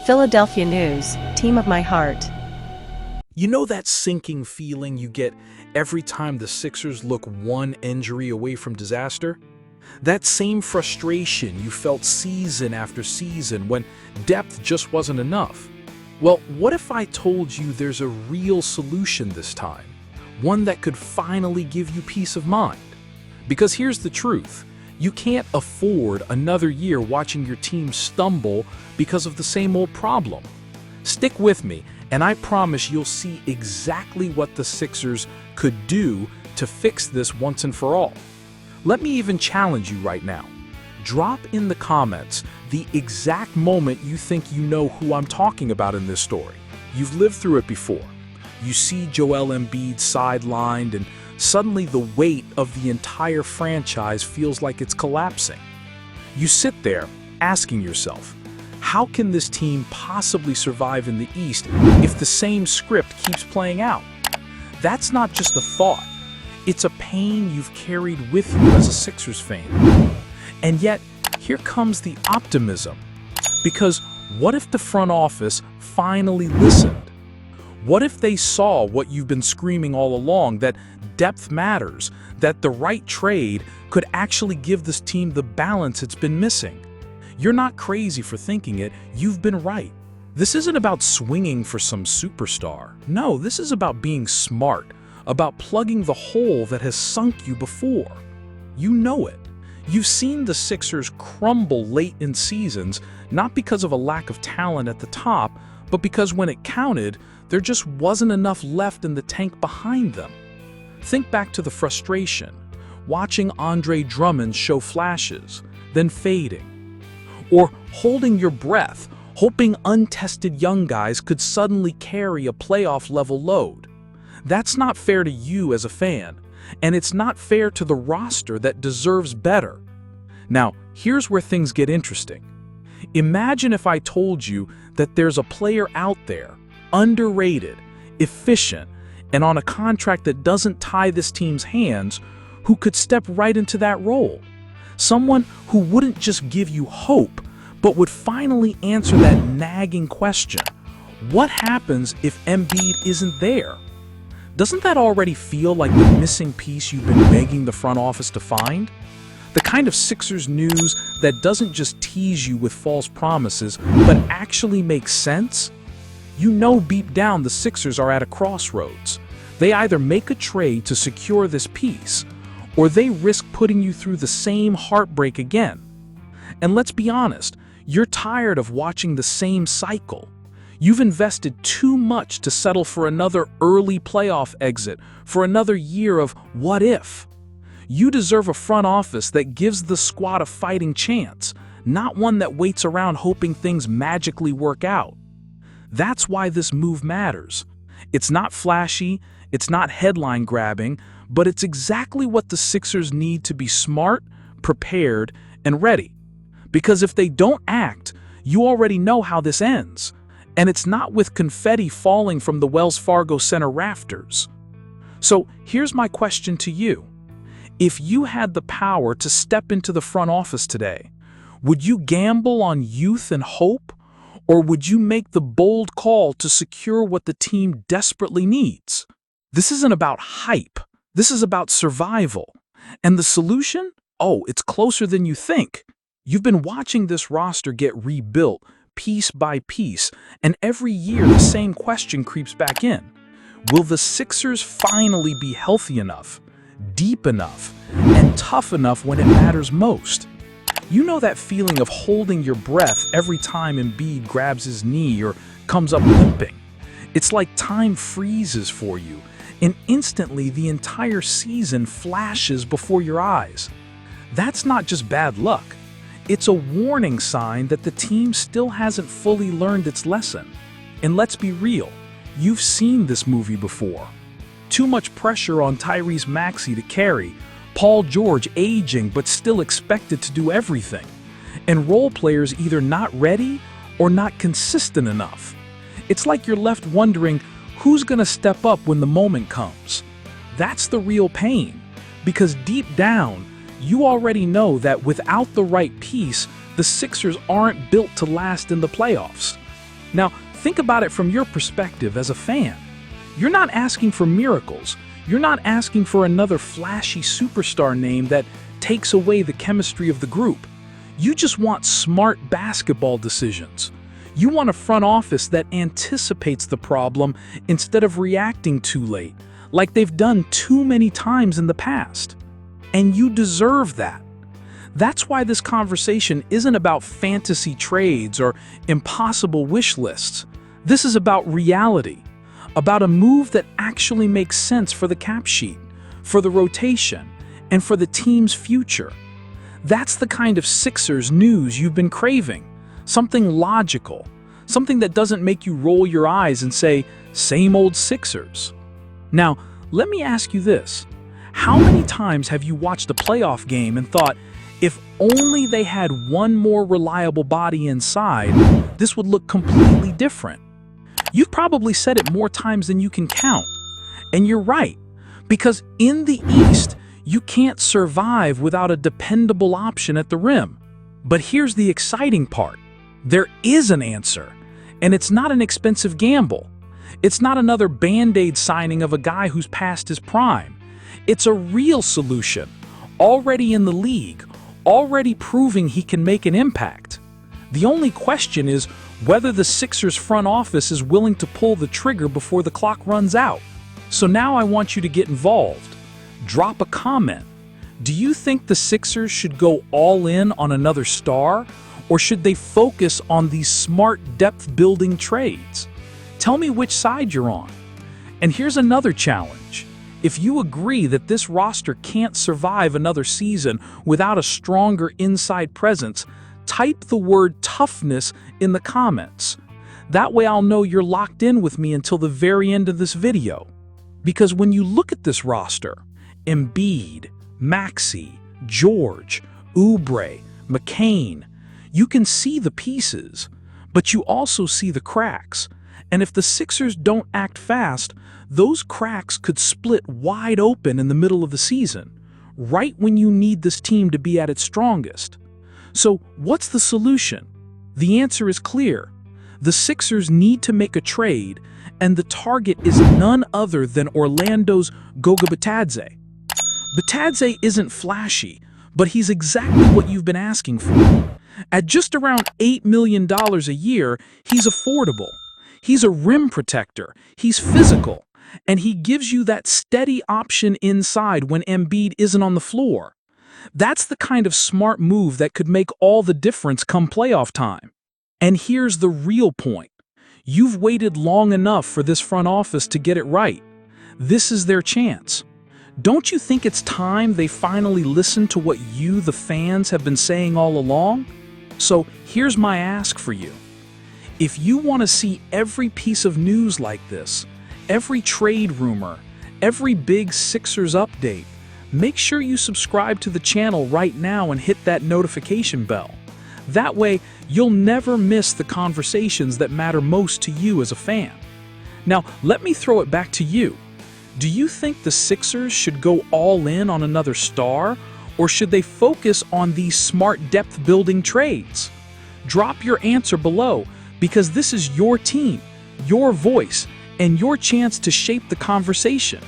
Philadelphia News, team of my heart. You know that sinking feeling you get every time the Sixers look one injury away from disaster? That same frustration you felt season after season when depth just wasn't enough. Well, what if I told you there's a real solution this time? One that could finally give you peace of mind? Because here's the truth. You can't afford another year watching your team stumble because of the same old problem. Stick with me, and I promise you'll see exactly what the Sixers could do to fix this once and for all. Let me even challenge you right now. Drop in the comments the exact moment you think you know who I'm talking about in this story. You've lived through it before. You see Joel Embiid sidelined, and suddenly the weight of the entire franchise feels like it's collapsing. You sit there asking yourself, how can this team possibly survive in the East if the same script keeps playing out? That's not just a thought. It's a pain you've carried with you as a Sixers fan. And yet, here comes the optimism. Because what if the front office finally listened? What if they saw what you've been screaming all along, that depth matters, that the right trade could actually give this team the balance it's been missing? You're not crazy for thinking it, you've been right. This isn't about swinging for some superstar. No, this is about being smart, about plugging the hole that has sunk you before. You know it. You've seen the Sixers crumble late in seasons, not because of a lack of talent at the top, but because when it counted, there just wasn't enough left in the tank behind them. Think back to the frustration, watching Andre Drummond show flashes, then fading. Or holding your breath, hoping untested young guys could suddenly carry a playoff-level load. That's not fair to you as a fan, and it's not fair to the roster that deserves better. Now, here's where things get interesting. Imagine if I told you that there's a player out there, underrated, efficient, and on a contract that doesn't tie this team's hands, who could step right into that role. Someone who wouldn't just give you hope, but would finally answer that nagging question. What happens if Embiid isn't there? Doesn't that already feel like the missing piece you've been begging the front office to find? The kind of Sixers news that doesn't just tease you with false promises, but actually makes sense? You know deep down the Sixers are at a crossroads. They either make a trade to secure this piece, or they risk putting you through the same heartbreak again. And let's be honest, you're tired of watching the same cycle. You've invested too much to settle for another early playoff exit, for another year of what if. You deserve a front office that gives the squad a fighting chance, not one that waits around hoping things magically work out. That's why this move matters. It's not flashy, it's not headline grabbing, but it's exactly what the Sixers need to be smart, prepared, and ready. Because if they don't act, you already know how this ends. And it's not with confetti falling from the Wells Fargo Center rafters. So here's my question to you. If you had the power to step into the front office today, would you gamble on youth and hope? Or would you make the bold call to secure what the team desperately needs? This isn't about hype. This is about survival. And the solution? Oh, it's closer than you think. You've been watching this roster get rebuilt piece by piece, and every year the same question creeps back in. Will the Sixers finally be healthy enough, deep enough, and tough enough when it matters most? You know that feeling of holding your breath every time Embiid grabs his knee or comes up limping? It's like time freezes for you, and instantly the entire season flashes before your eyes. That's not just bad luck. It's a warning sign that the team still hasn't fully learned its lesson. And let's be real, you've seen this movie before. Too much pressure on Tyrese Maxey to carry, Paul George aging but still expected to do everything, and role players either not ready or not consistent enough. It's like you're left wondering who's going to step up when the moment comes. That's the real pain, because deep down, you already know that without the right piece, the Sixers aren't built to last in the playoffs. Now, think about it from your perspective as a fan. You're not asking for miracles. You're not asking for another flashy superstar name that takes away the chemistry of the group. You just want smart basketball decisions. You want a front office that anticipates the problem instead of reacting too late, like they've done too many times in the past. And you deserve that. That's why this conversation isn't about fantasy trades or impossible wish lists. This is about reality, about a move that actually makes sense for the cap sheet, for the rotation, and for the team's future. That's the kind of Sixers news you've been craving. Something logical, something that doesn't make you roll your eyes and say, "Same old Sixers." Now, let me ask you this. How many times have you watched a playoff game and thought, if only they had one more reliable body inside, this would look completely different? You've probably said it more times than you can count. And you're right, because in the East, you can't survive without a dependable option at the rim. But here's the exciting part. There is an answer, and it's not an expensive gamble. It's not another Band-Aid signing of a guy who's past his prime. It's a real solution, already in the league, already proving he can make an impact. The only question is whether the Sixers front office is willing to pull the trigger before the clock runs out. So now I want you to get involved. Drop a comment. Do you think the Sixers should go all in on another star, or should they focus on these smart depth-building trades? Tell me which side you're on. And here's another challenge. If you agree that this roster can't survive another season without a stronger inside presence, type the word toughness in the comments. That way I'll know you're locked in with me until the very end of this video. Because when you look at this roster, Embiid, Maxey, George, Oubre, McCain, you can see the pieces, but you also see the cracks. And if the Sixers don't act fast, those cracks could split wide open in the middle of the season, right when you need this team to be at its strongest. So what's the solution? The answer is clear. The Sixers need to make a trade, and the target is none other than Orlando's Goga Bitadze. Bitadze isn't flashy, but he's exactly what you've been asking for. At just around $8 million a year, he's affordable. He's a rim protector, he's physical, and he gives you that steady option inside when Embiid isn't on the floor. That's the kind of smart move that could make all the difference come playoff time. And here's the real point. You've waited long enough for this front office to get it right. This is their chance. Don't you think it's time they finally listen to what you, the fans, have been saying all along? So here's my ask for you. If you want to see every piece of news like this, every trade rumor, every big Sixers update, make sure you subscribe to the channel right now and hit that notification bell. That way, you'll never miss the conversations that matter most to you as a fan. Now, let me throw it back to you. Do you think the Sixers should go all in on another star, or should they focus on these smart depth-building trades? Drop your answer below, because this is your team, your voice, and your chance to shape the conversation.